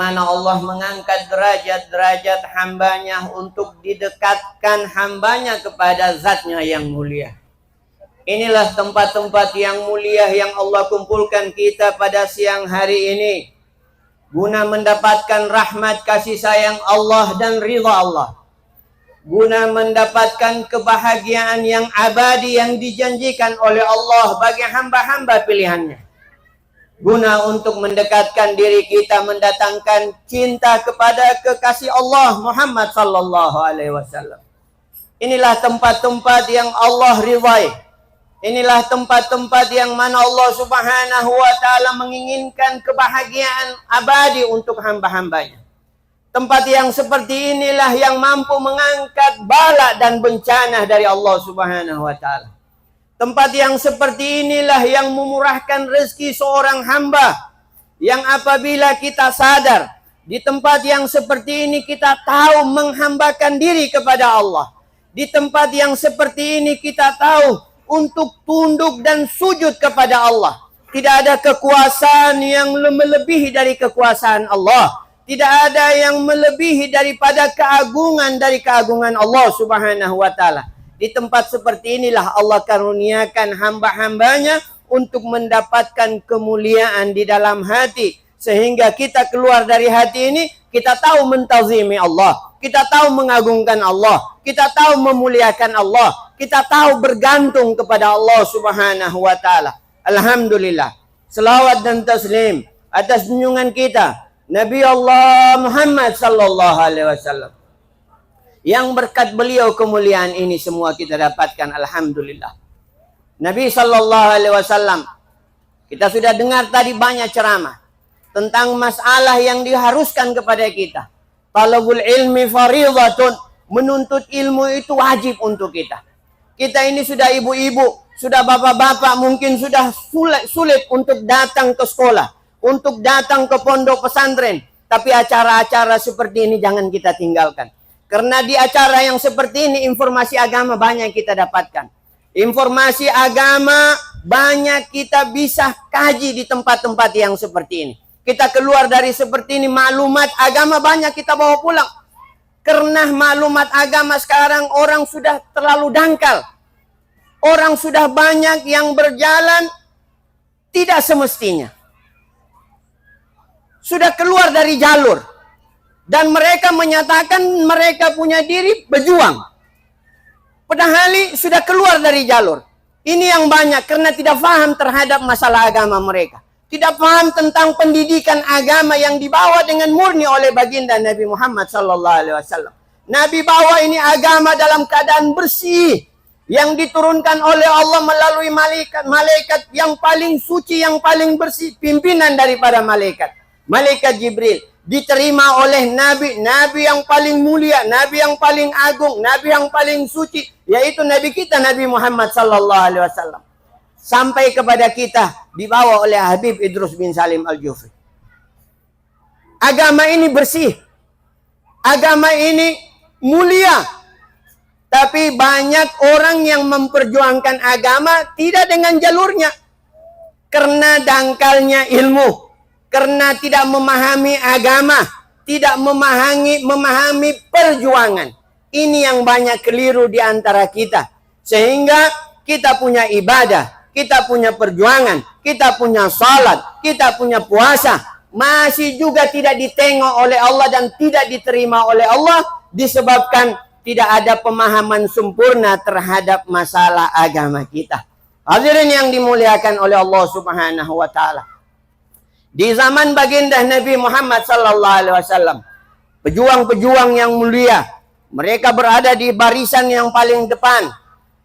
mana Allah mengangkat derajat-derajat hambanya untuk didekatkan hambanya kepada zatnya yang mulia. Inilah tempat-tempat yang mulia yang Allah kumpulkan kita pada siang hari ini, guna mendapatkan rahmat kasih sayang Allah dan ridha Allah, guna mendapatkan kebahagiaan yang abadi yang dijanjikan oleh Allah bagi hamba-hamba pilihannya, guna untuk mendekatkan diri kita, mendatangkan cinta kepada kekasih Allah Muhammad sallallahu alaihi wasallam. Inilah tempat-tempat yang Allah ridhai. Inilah tempat-tempat yang mana Allah Subhanahu wa taala menginginkan kebahagiaan abadi untuk hamba-hambanya. Tempat yang seperti inilah yang mampu mengangkat bala dan bencana dari Allah Subhanahu wa taala. Tempat yang seperti inilah yang memurahkan rezeki seorang hamba, yang apabila kita sadar di tempat yang seperti ini kita tahu menghambakan diri kepada Allah. Di tempat yang seperti ini kita tahu untuk tunduk dan sujud kepada Allah. Tidak ada kekuasaan yang melebihi dari kekuasaan Allah. Tidak ada yang melebihi daripada keagungan dari keagungan Allah Subhanahu wa taala. Di tempat seperti inilah Allah karuniakan hamba-hambanya untuk mendapatkan kemuliaan di dalam hati. Sehingga kita keluar dari hati ini, kita tahu mentazimi Allah. Kita tahu mengagungkan Allah. Kita tahu memuliakan Allah. Kita tahu bergantung kepada Allah Subhanahu wa ta'ala. Alhamdulillah. Selawat dan taslim atas junjungan kita, Nabi Allah Muhammad sallallahu alaihi wasallam. Yang berkat beliau kemuliaan ini semua kita dapatkan, alhamdulillah. Nabi sallallahu alaihi wasallam, kita sudah dengar tadi banyak ceramah tentang masalah yang diharuskan kepada kita. Talabul ilmi fardhatun, menuntut ilmu itu wajib untuk kita. Kita ini sudah ibu-ibu, sudah bapak-bapak, mungkin sudah sulit untuk datang ke sekolah, untuk datang ke pondok pesantren. Tapi acara-acara seperti ini jangan kita tinggalkan. Karena di acara yang seperti ini informasi agama banyak kita dapatkan. Informasi agama banyak kita bisa kaji di tempat-tempat yang seperti ini. Kita keluar dari seperti ini, maklumat agama banyak kita bawa pulang. Karena maklumat agama sekarang orang sudah terlalu dangkal. Orang sudah banyak yang berjalan tidak semestinya. Sudah keluar dari jalur. Dan mereka menyatakan mereka punya diri berjuang. Padahal sudah keluar dari jalur. Ini yang banyak karena tidak paham terhadap masalah agama mereka. Tidak paham tentang pendidikan agama yang dibawa dengan murni oleh baginda Nabi Muhammad sallallahu alaihi wasallam. Nabi bawa ini agama dalam keadaan bersih yang diturunkan oleh Allah melalui malaikat yang paling suci, yang paling bersih, pimpinan daripada malaikat Jibril. Diterima oleh Nabi yang paling mulia, Nabi yang paling agung, Nabi yang paling suci, yaitu Nabi kita Nabi Muhammad sallallahu alaihi wasallam. Sampai kepada kita dibawa oleh Habib Idrus bin Salim Al-Jufri. Agama ini bersih. Agama ini mulia. Tapi banyak orang yang memperjuangkan agama tidak dengan jalurnya. Karena dangkalnya ilmu. Karena tidak memahami agama, tidak memahami perjuangan. Ini yang banyak keliru di antara kita. Sehingga kita punya ibadah, kita punya perjuangan, kita punya salat, kita punya puasa, masih juga tidak ditengok oleh Allah dan tidak diterima oleh Allah disebabkan tidak ada pemahaman sempurna terhadap masalah agama kita. Hadirin yang dimuliakan oleh Allah Subhanahu wa taala. Di zaman baginda Nabi Muhammad sallallahu alaihi wasallam, pejuang-pejuang yang mulia, mereka berada di barisan yang paling depan.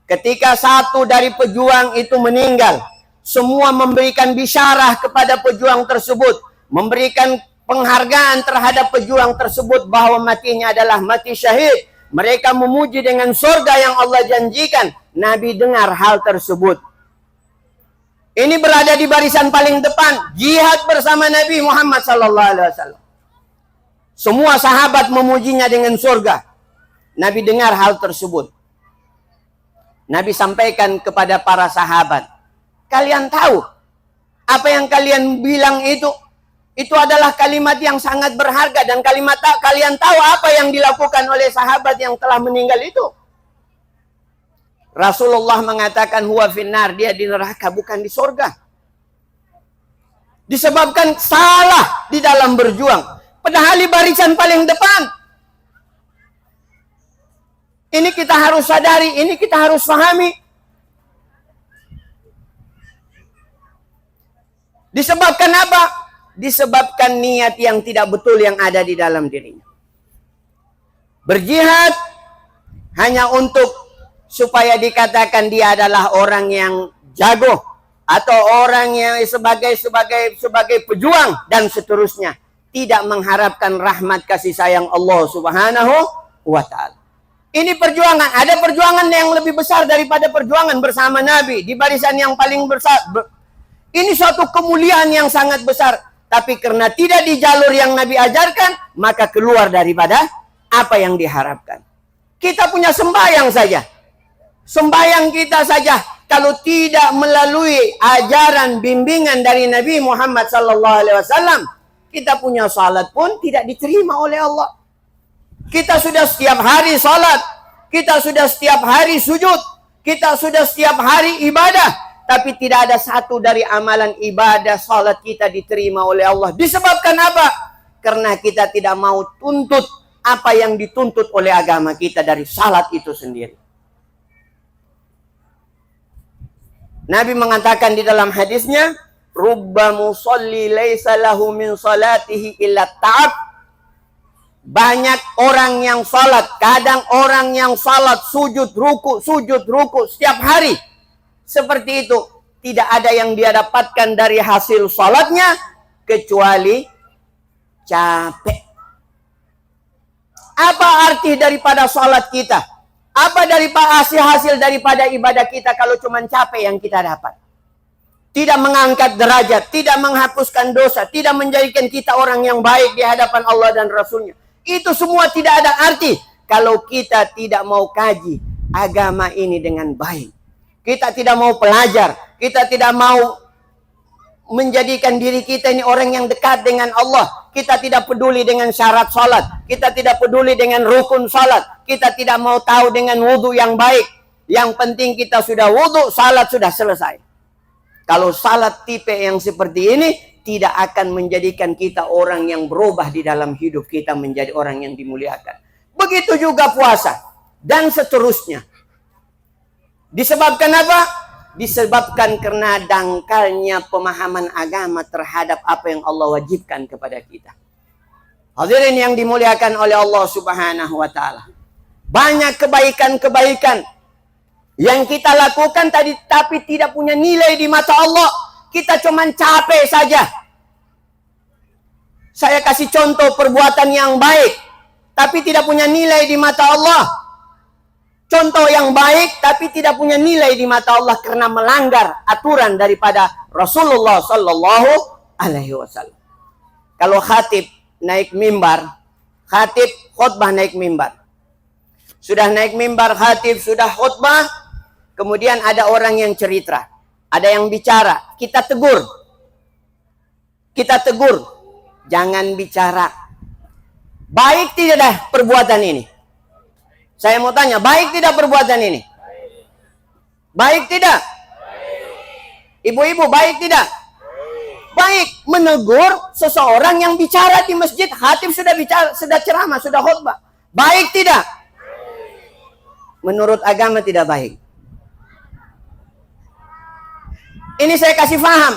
Ketika satu dari pejuang itu meninggal, semua memberikan bisyarah kepada pejuang tersebut, memberikan penghargaan terhadap pejuang tersebut bahwa matinya adalah mati syahid. Mereka memuji dengan surga yang Allah janjikan. Nabi dengar hal tersebut. Ini berada di barisan paling depan, jihad bersama Nabi Muhammad sallallahu alaihi wasallam. Semua sahabat memujinya dengan surga. Nabi dengar hal tersebut. Nabi sampaikan kepada para sahabat, kalian tahu apa yang kalian bilang itu Itu adalah kalimat yang sangat berharga. Dan kalimat kalian tahu apa yang dilakukan oleh sahabat yang telah meninggal itu? Rasulullah mengatakan huwa finnar, dia di neraka bukan di surga. Disebabkan salah di dalam berjuang. Padahal di barisan paling depan. Ini kita harus sadari, ini kita harus pahami. Disebabkan apa? Disebabkan niat yang tidak betul yang ada di dalam dirinya. Berjihad hanya untuk supaya dikatakan dia adalah orang yang jago atau orang yang sebagai pejuang dan seterusnya. Tidak mengharapkan rahmat kasih sayang Allah Subhanahu wa taala. Ini perjuangan, ada perjuangan yang lebih besar daripada perjuangan bersama Nabi di barisan yang paling besar. Ini suatu kemuliaan yang sangat besar. Tapi karena tidak di jalur yang Nabi ajarkan, maka keluar daripada apa yang diharapkan. Kita punya sembahyang saja. Sembahyang kita saja, kalau tidak melalui ajaran bimbingan dari Nabi Muhammad SAW, kita punya salat pun tidak diterima oleh Allah. Kita sudah setiap hari salat, kita sudah setiap hari sujud, kita sudah setiap hari ibadah. Tapi tidak ada satu dari amalan ibadah salat kita diterima oleh Allah. Disebabkan apa? Karena kita tidak mau tuntut apa yang dituntut oleh agama kita dari salat itu sendiri. Nabi mengatakan di dalam hadisnya, rubba musalli laisa lahu min salatihi illa ta'ab. Banyak orang yang salat, kadang orang yang salat sujud ruku setiap hari. Seperti itu, tidak ada yang dia dapatkan dari hasil salatnya kecuali capek. Apa arti daripada salat kita? Apa daripada hasil daripada ibadah kita kalau cuma capek yang kita dapat? Tidak mengangkat derajat, tidak menghapuskan dosa, tidak menjadikan kita orang yang baik di hadapan Allah dan Rasulnya. Itu semua tidak ada arti kalau kita tidak mau kaji agama ini dengan baik. Kita tidak mau pelajar, kita tidak mau menjadikan diri kita ini orang yang dekat dengan Allah. Kita tidak peduli dengan syarat salat, kita tidak peduli dengan rukun salat, kita tidak mau tahu dengan wudu yang baik. Yang penting kita sudah wudu, salat sudah selesai. Kalau salat tipe yang seperti ini tidak akan menjadikan kita orang yang berubah di dalam hidup kita menjadi orang yang dimuliakan. Begitu juga puasa dan seterusnya. Disebabkan apa? Disebabkan karena dangkalnya pemahaman agama terhadap apa yang Allah wajibkan kepada kita. Hadirin yang dimuliakan oleh Allah Subhanahu wa taala. Banyak kebaikan-kebaikan yang kita lakukan tadi tapi tidak punya nilai di mata Allah. Kita cuma capek saja. Saya kasih contoh perbuatan yang baik tapi tidak punya nilai di mata Allah. Contoh yang baik tapi tidak punya nilai di mata Allah karena melanggar aturan daripada Rasulullah Sallallahu Alaihi Wasallam. Kalau khatib naik mimbar, khatib khutbah naik mimbar. Sudah naik mimbar khatib, sudah khutbah, kemudian ada orang yang cerita, ada yang bicara, kita tegur. Kita tegur, jangan bicara. Baik tidak dah perbuatan ini? Saya mau tanya, baik tidak perbuatan ini? Baik tidak? Ibu-ibu, baik tidak? Baik, menegur seseorang yang bicara di masjid, khatib sudah bicara, sudah ceramah, sudah khutbah. Baik tidak? Menurut agama tidak baik. Ini saya kasih paham.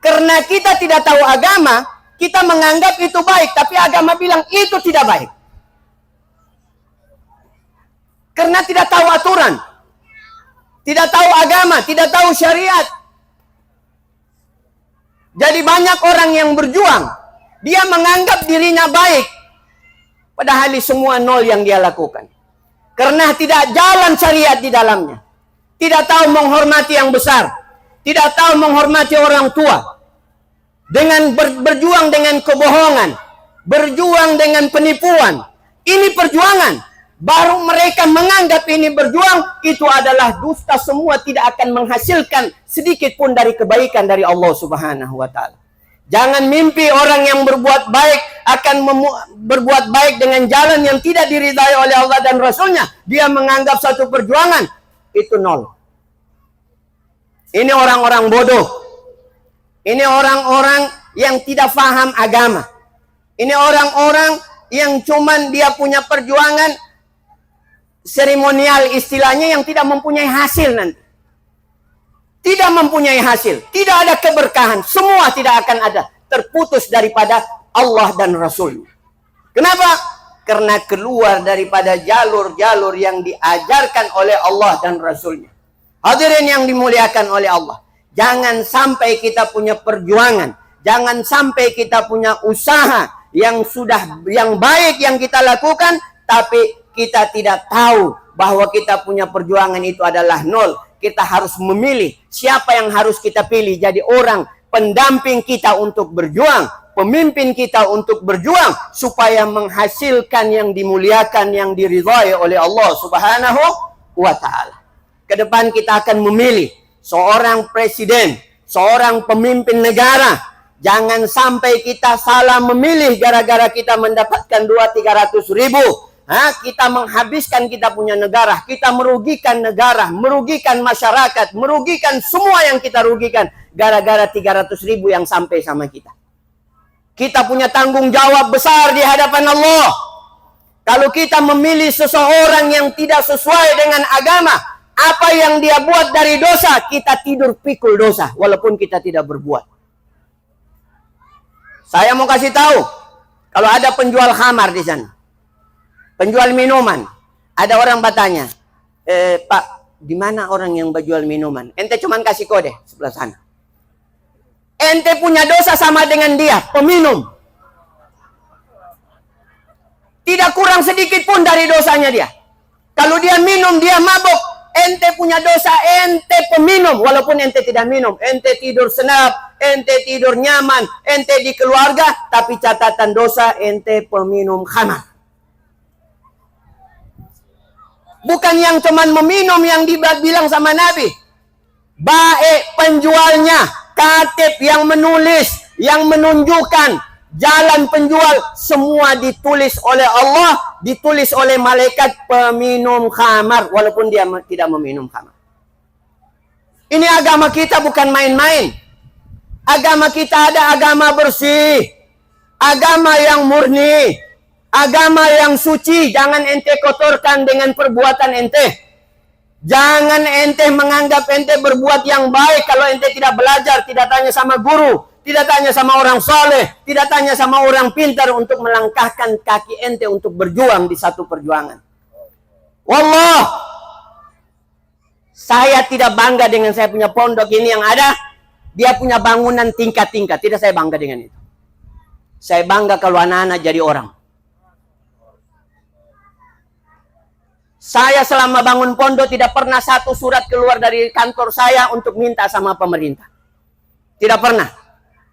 Karena kita tidak tahu agama, kita menganggap itu baik, tapi agama bilang itu tidak baik. Karena tidak tahu aturan, tidak tahu agama, tidak tahu syariat. Jadi banyak orang yang berjuang, dia menganggap dirinya baik, padahal semua nol yang dia lakukan. Karena tidak jalan syariat di dalamnya, tidak tahu menghormati yang besar, tidak tahu menghormati orang tua, dengan berjuang dengan kebohongan, berjuang dengan penipuan. Ini perjuangan. Baru mereka menganggap ini berjuang, itu adalah dusta semua, tidak akan menghasilkan sedikit pun dari kebaikan dari Allah Subhanahu wa taala. Jangan mimpi orang yang berbuat baik akan berbuat baik dengan jalan yang tidak diridhai oleh Allah dan Rasulnya. Dia menganggap satu perjuangan itu nol. Ini orang-orang bodoh. Ini orang-orang yang tidak paham agama. Ini orang-orang yang cuman dia punya perjuangan seremonial istilahnya yang tidak mempunyai hasil nanti. Tidak mempunyai hasil, tidak ada keberkahan, semua tidak akan ada, terputus daripada Allah dan Rasul. Kenapa? Karena keluar daripada jalur-jalur yang diajarkan oleh Allah dan Rasulnya. Hadirin yang dimuliakan oleh Allah, jangan sampai kita punya perjuangan, jangan sampai kita punya usaha yang baik yang kita lakukan, tapi kita tidak tahu bahwa kita punya perjuangan itu adalah nol. Kita harus memilih siapa yang harus kita pilih jadi orang pendamping kita untuk berjuang, pemimpin kita untuk berjuang supaya menghasilkan yang dimuliakan, yang diridhai oleh Allah Subhanahu wa taala. Ke depan kita akan memilih seorang presiden, seorang pemimpin negara. Jangan sampai kita salah memilih gara-gara kita mendapatkan 200-300 ribu. Kita menghabiskan kita punya negara, kita merugikan negara, merugikan masyarakat, merugikan semua yang kita rugikan gara-gara 300 ribu yang sampai sama kita. Kita punya tanggung jawab besar di hadapan Allah. Kalau kita memilih seseorang yang tidak sesuai dengan agama, apa yang dia buat dari dosa, kita tidur pikul dosa walaupun kita tidak berbuat. Saya mau kasih tahu, kalau ada penjual khamar di sana, penjual minuman, ada orang bertanya, Pak, di mana orang yang berjual minuman? Ente cuman kasih kode sebelah sana. Ente punya dosa sama dengan dia, peminum. Tidak kurang sedikit pun dari dosanya dia. Kalau dia minum, dia mabuk, ente punya dosa, ente peminum. Walaupun ente tidak minum, ente tidur senap, ente tidur nyaman, ente di keluarga, tapi catatan dosa, ente peminum khamar. Bukan yang cuman meminum yang dibilang sama Nabi. Baik penjualnya, katib yang menulis, yang menunjukkan jalan penjual, semua ditulis oleh Allah, ditulis oleh malaikat peminum khamar, walaupun dia tidak meminum khamar. Ini agama kita bukan main-main. Agama kita ada agama bersih, agama yang murni, agama yang suci. Jangan ente kotorkan dengan perbuatan ente. Jangan ente menganggap ente berbuat yang baik kalau ente tidak belajar, tidak tanya sama guru, tidak tanya sama orang soleh, tidak tanya sama orang pintar untuk melangkahkan kaki ente untuk berjuang di satu perjuangan. Wallah, saya tidak bangga dengan saya punya pondok ini yang ada. Dia punya bangunan tingkat-tingkat. Tidak saya bangga dengan itu. Saya bangga kalau anak-anak jadi orang. Saya selama bangun pondok tidak pernah satu surat keluar dari kantor saya untuk minta sama pemerintah. Tidak pernah.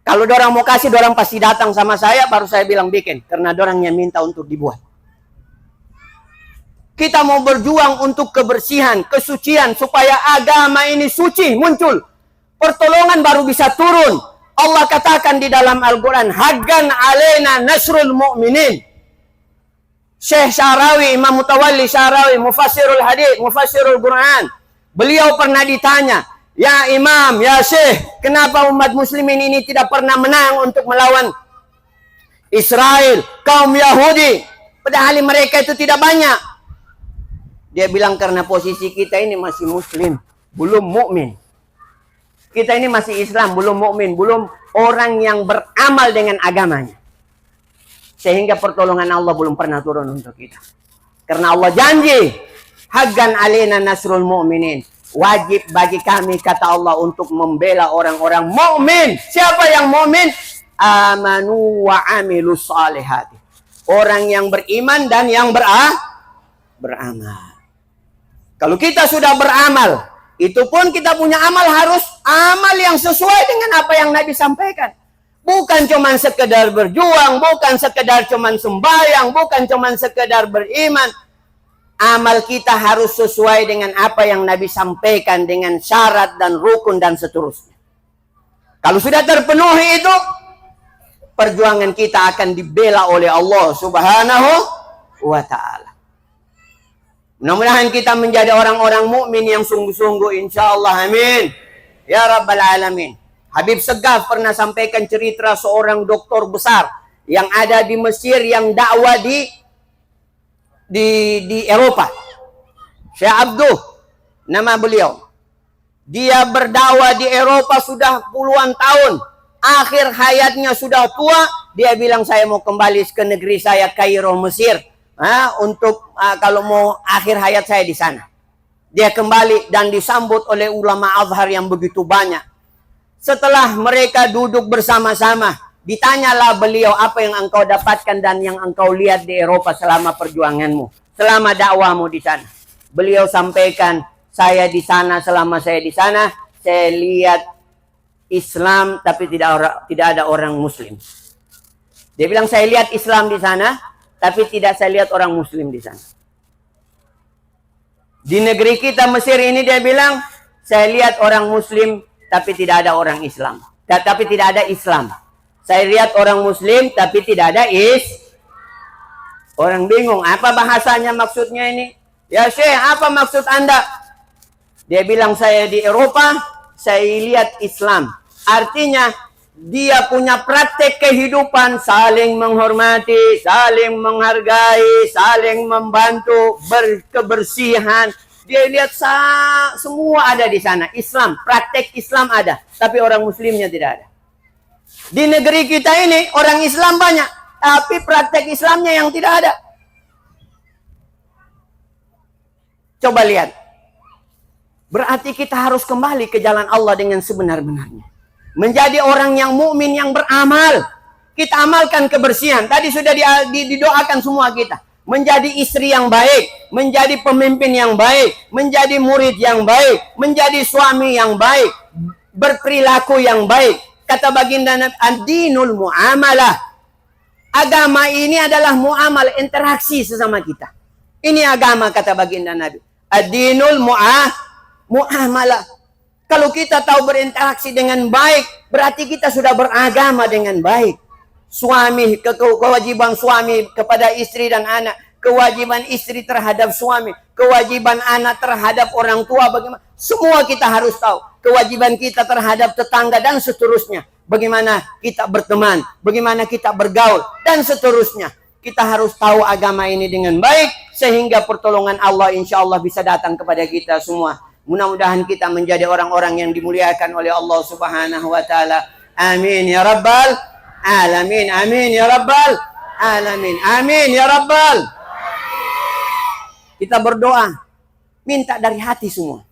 Kalau dorang mau kasih, dorang pasti datang sama saya, baru saya bilang bikin. Karena dorang yang minta untuk dibuat. Kita mau berjuang untuk kebersihan, kesucian, supaya agama ini suci, muncul. Pertolongan baru bisa turun. Allah katakan di dalam Al-Quran, Haggan alaina nasrul mu'minin. Syekh Syarawi, Imam Mutawalli Syarawi, Mufassirul Hadith, Mufassirul Quran. Beliau pernah ditanya, ya Imam, ya Syekh, kenapa umat muslimin ini tidak pernah menang untuk melawan Israel, kaum Yahudi? Padahal mereka itu tidak banyak. Dia bilang karena posisi kita ini masih muslim, belum mukmin. Kita ini masih Islam, belum mukmin, belum orang yang beramal dengan agamanya. Sehingga pertolongan Allah belum pernah turun untuk kita. Karena Allah janji, Haggan alaina nasrul mu'minin. Wajib bagi kami, kata Allah, untuk membela orang-orang mukmin. Siapa yang mukmin? Amanu wa amilus salihati. Orang yang beriman dan yang beramal. Kalau kita sudah beramal, itu pun kita punya amal, harus amal yang sesuai dengan apa yang Nabi sampaikan. Bukan cuma sekedar berjuang, bukan sekedar cuma sembahyang, bukan cuma sekedar beriman. Amal kita harus sesuai dengan apa yang Nabi sampaikan, dengan syarat dan rukun dan seterusnya. Kalau sudah terpenuhi itu, perjuangan kita akan dibela oleh Allah Subhanahu wa ta'ala. Mudah-mudahan kita menjadi orang-orang mukmin yang sungguh-sungguh, insyaallah, amin ya rabbal alamin. Habib Segaf pernah sampaikan cerita seorang doktor besar yang ada di Mesir yang dakwah di Eropa. Syekh Abduh nama beliau. Dia berdakwah di Eropa sudah puluhan tahun. Akhir hayatnya sudah tua, dia bilang saya mau kembali ke negeri saya, Kairo, Mesir. Untuk kalau mau akhir hayat saya di sana. Dia kembali dan disambut oleh ulama Azhar yang begitu banyak. Setelah mereka duduk bersama-sama, ditanyalah beliau, apa yang engkau dapatkan dan yang engkau lihat di Eropa selama perjuanganmu, selama dakwahmu di sana. Beliau sampaikan, saya di sana, selama saya di sana, saya lihat Islam tapi tidak ada orang Muslim. Dia bilang, saya lihat Islam di sana, tapi tidak saya lihat orang Muslim di sana. Di negeri kita Mesir ini dia bilang, saya lihat orang Muslim tapi tidak ada orang Islam. Tapi tidak ada Islam. Saya lihat orang Muslim tapi tidak ada Orang bingung, apa bahasanya maksudnya ini? Ya Syekh, apa maksud Anda? Dia bilang, saya di Eropa, saya lihat Islam. Artinya, dia punya praktek kehidupan, saling menghormati, saling menghargai, saling membantu, berkebersihan. Dia lihat semua ada di sana. Islam, praktek Islam ada. Tapi orang Muslimnya tidak ada. Di negeri kita ini, orang Islam banyak. Tapi praktek Islamnya yang tidak ada. Coba lihat. Berarti kita harus kembali ke jalan Allah dengan sebenar-benarnya. Menjadi orang yang mukmin yang beramal. Kita amalkan kebersihan. Tadi sudah didoakan semua kita. Menjadi istri yang baik. Menjadi pemimpin yang baik. Menjadi murid yang baik. Menjadi suami yang baik. Berperilaku yang baik. Kata baginda Nabi, ad-dinul mu'amalah. Agama ini adalah mu'amal, interaksi sesama kita. Ini agama, kata baginda Nabi. Ad-dinul mu'amalah. Kalau kita tahu berinteraksi dengan baik, berarti kita sudah beragama dengan baik. Suami, kewajiban suami kepada istri dan anak. Kewajiban istri terhadap suami. Kewajiban anak terhadap orang tua. Bagaimana? Semua kita harus tahu. Kewajiban kita terhadap tetangga dan seterusnya. Bagaimana kita berteman. Bagaimana kita bergaul. Dan seterusnya. Kita harus tahu agama ini dengan baik. Sehingga pertolongan Allah insya Allah bisa datang kepada kita semua. Mudah-mudahan kita menjadi orang-orang yang dimuliakan oleh Allah Subhanahu wa ta'ala. Amin ya rabbal alamin. Amin ya rabbal alamin. Amin ya rabbal. Kita berdoa, minta dari hati semua.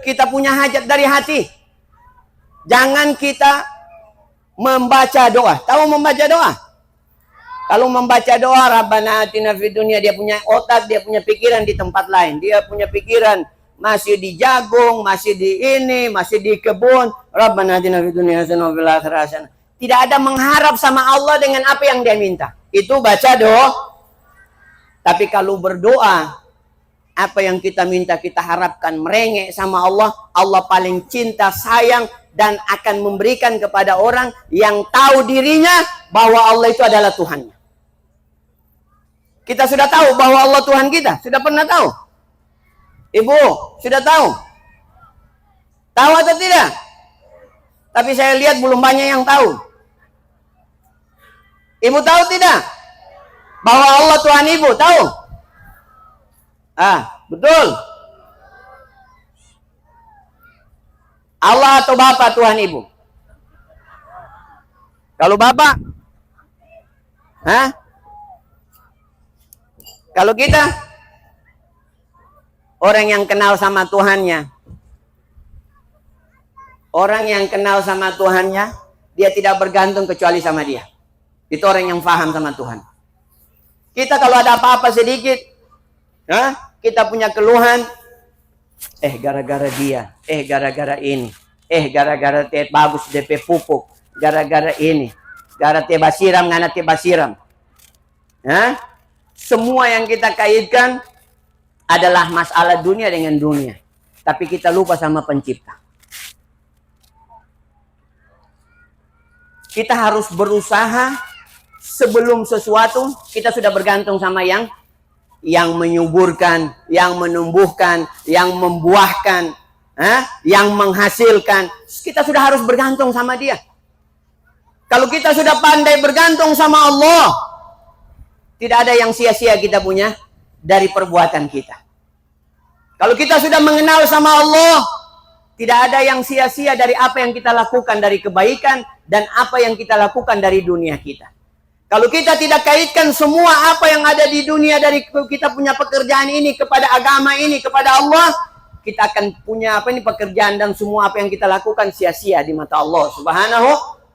Kita punya hajat dari hati. Jangan kita membaca doa. Tahu membaca doa? Kalau membaca doa, Rabbana atina fid dunya, dia punya otak, dia punya pikiran di tempat lain. Dia punya pikiran masih di jagung, masih di ini, masih di kebun. Rabbana atina fid dunya hasanah wa fil akhirati hasanah. Tidak ada mengharap sama Allah dengan apa yang dia minta. Itu baca doa. Tapi kalau berdoa, apa yang kita minta, kita harapkan, merengek sama Allah, Allah paling cinta, sayang, dan akan memberikan kepada orang yang tahu dirinya bahwa Allah itu adalah Tuhannya. Kita sudah tahu bahwa Allah Tuhan kita. Sudah pernah tahu? Ibu, sudah tahu? Tahu atau tidak? Tapi saya lihat belum banyak yang tahu. Ibu tahu tidak? Bahwa Allah Tuhan ibu, tahu? Betul. Allah atau Bapak Tuhan ibu? Kalau Bapak? Kalau kita? Orang yang kenal sama Tuhannya. Orang yang kenal sama Tuhannya, dia tidak bergantung kecuali sama dia. Itu orang yang paham sama Tuhan. Kita kalau ada apa-apa sedikit, kita punya keluhan, gara-gara dia, gara-gara ini, gara-gara te bagus DP pupuk, gara-gara ini, gara te basiram, ngana te basiram. Semua yang kita kaitkan adalah masalah dunia dengan dunia. Tapi kita lupa sama pencipta. Kita harus berusaha sebelum sesuatu kita sudah bergantung sama yang menyuburkan, yang menumbuhkan, yang membuahkan, yang menghasilkan. Kita sudah harus bergantung sama dia. Kalau kita sudah pandai bergantung sama Allah, tidak ada yang sia-sia kita punya dari perbuatan kita. Kalau kita sudah mengenal sama Allah, tidak ada yang sia-sia dari apa yang kita lakukan dari kebaikan dan apa yang kita lakukan dari dunia kita. Kalau kita tidak kaitkan semua apa yang ada di dunia dari kita punya pekerjaan ini kepada agama ini, kepada Allah, kita akan punya pekerjaan dan semua apa yang kita lakukan sia-sia di mata Allah Subhanahu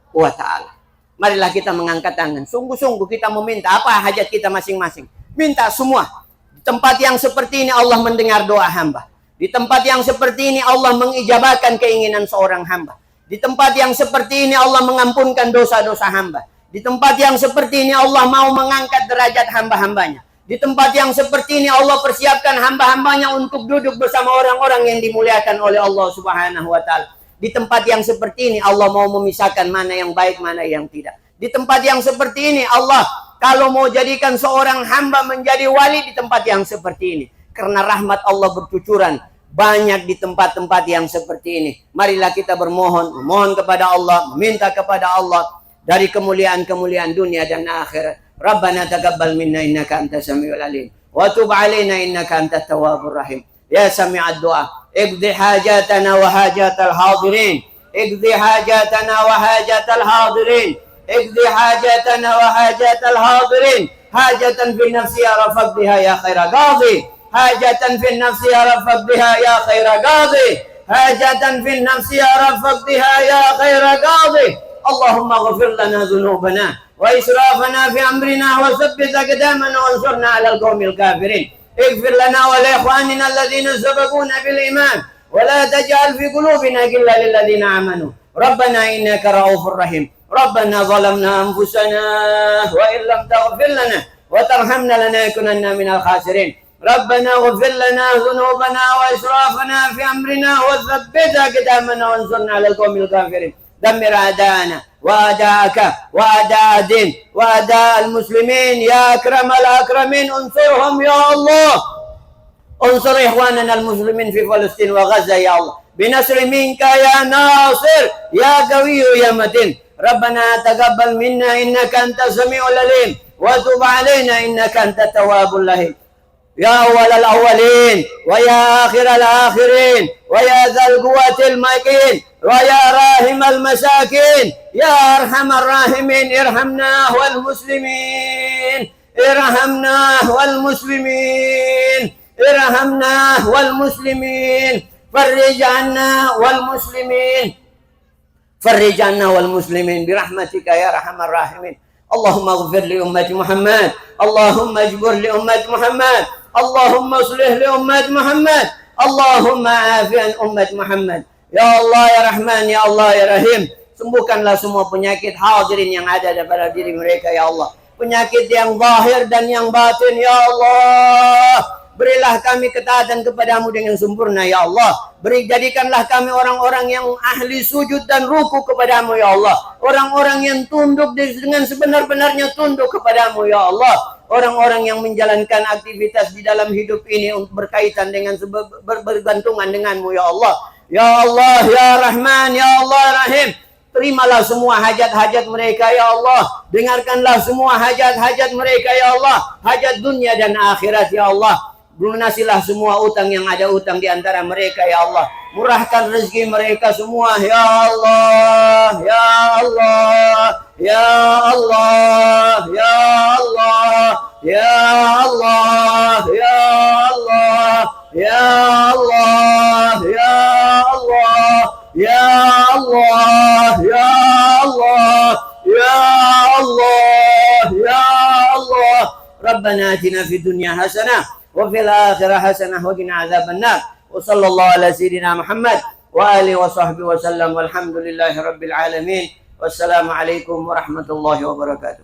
wa ta'ala. Marilah kita mengangkat tangan. Sungguh-sungguh kita meminta apa hajat kita masing-masing. Minta semua. Di tempat yang seperti ini Allah mendengar doa hamba. Di tempat yang seperti ini Allah mengijabakan keinginan seorang hamba. Di tempat yang seperti ini Allah mengampunkan dosa-dosa hamba. Di tempat yang seperti ini Allah mau mengangkat derajat hamba-hambanya. Di tempat yang seperti ini Allah persiapkan hamba-hambanya untuk duduk bersama orang-orang yang dimuliakan oleh Allah Subhanahu wa ta'ala. Di tempat yang seperti ini Allah mau memisahkan mana yang baik, mana yang tidak. Di tempat yang seperti ini Allah kalau mau jadikan seorang hamba menjadi wali di tempat yang seperti ini. Karena rahmat Allah bercucuran banyak di tempat-tempat yang seperti ini. Marilah kita memohon kepada Allah, meminta kepada Allah dari kemuliaan-kemuliaan dunia dan akhirat. Rabbana taqabbal minna innaka antas samiul alim wa tub alaina innaka antat tawwabur rahim. Ya sami'ad du'a, iqdi hajatana wa hajatal hadirin. Iqdi hajatana wa hajatal hadirin. Iqdi hajatana wa hajatal hadirin. Hajatan fi nafsi arafat biha ya khaira qadhi. Hajatan fi nafsi arafat biha ya khaira qadhi. Hajatan fi nafsi arafat biha ya khaira qadhi. Allahumma ghafir lana dhunubana wa israfana fi amrina wa thabbit aqdamana wa ansurna 'alal qawmil kafirin. Ighfir lana wa li ikhwanina alladhina sabaquna bil iman wa la taj'al fi qulubina ghillan lil ladzina amanu. Rabbana innaka ra'ufur rahim. Rabbana zalamna anfusana wa illam taghfir lana wa tarhamna lanakunanna minal khasirin. ربنا اغفر لنا ذنوبنا وإسرافنا في أمرنا وثبت أقدامنا وانصرنا على القوم الكافرين. دمر أعداءنا وأعداءك وأعداء الدين وأعداء المسلمين يا أكرم الأكرمين. انصرهم يا الله. انصر إخواننا المسلمين في فلسطين وغزة يا الله بنصر منك يا ناصر يا قوي يا متين. ربنا تقبل منا إنك أنت السميع العليم وتب علينا إنك أنت التواب الرحيم. يا أول الأولين ويا آخر الآخرين ويا ذا القوة المكين ويا راحم المساكين يا أرحم الراحمين. ارحمنا والمسلمين. ارحمنا والمسلمين. ارحمنا والمسلمين. فرج عنا والمسلمين. فرج عنا والمسلمين برحمتك يا أرحم الراحمين. اللهم اغفر لأمة محمد. اللهم اجبر لأمة محمد. اللهم اصلح لأمة محمد. اللهم عافي عن أمة محمد. Ya Allah ya Rahman, ya Allah ya Rahim. Sembuhkanlah semua penyakit hadirin yang ada pada diri mereka ya Allah. Penyakit yang zahir dan yang batin ya Allah. Berilah kami ketaatan kepadamu dengan sempurna ya Allah. Jadikanlah kami orang-orang yang ahli sujud dan ruku kepadamu ya Allah. Orang-orang yang tunduk dengan sebenar-benarnya tunduk kepadamu ya Allah. Orang-orang yang menjalankan aktivitas di dalam hidup ini berkaitan dengan bergantungan denganmu ya Allah. Ya Allah ya Rahman, ya Allah ya Rahim. Terimalah semua hajat-hajat mereka ya Allah. Dengarkanlah semua hajat-hajat mereka ya Allah. Hajat dunia dan akhirat ya Allah. Lunasilah semua utang yang ada utang di antara mereka ya Allah. Murahkan rezeki mereka semua ya Allah. Ya Allah. Ya Allah. Ya Allah. Ya Allah. Ya Allah. Ya Allah. Ya Allah. Ya Allah. Ya Allah. Ya Allah. Ya Allah. Rabbana atina fid dunya hasanah وفي الآخرة حسنة وقنا عذاب النار وصلى الله على سيدنا محمد وآله وصحبه وسلم والحمد لله رب العالمين والسلام عليكم ورحمة الله وبركاته.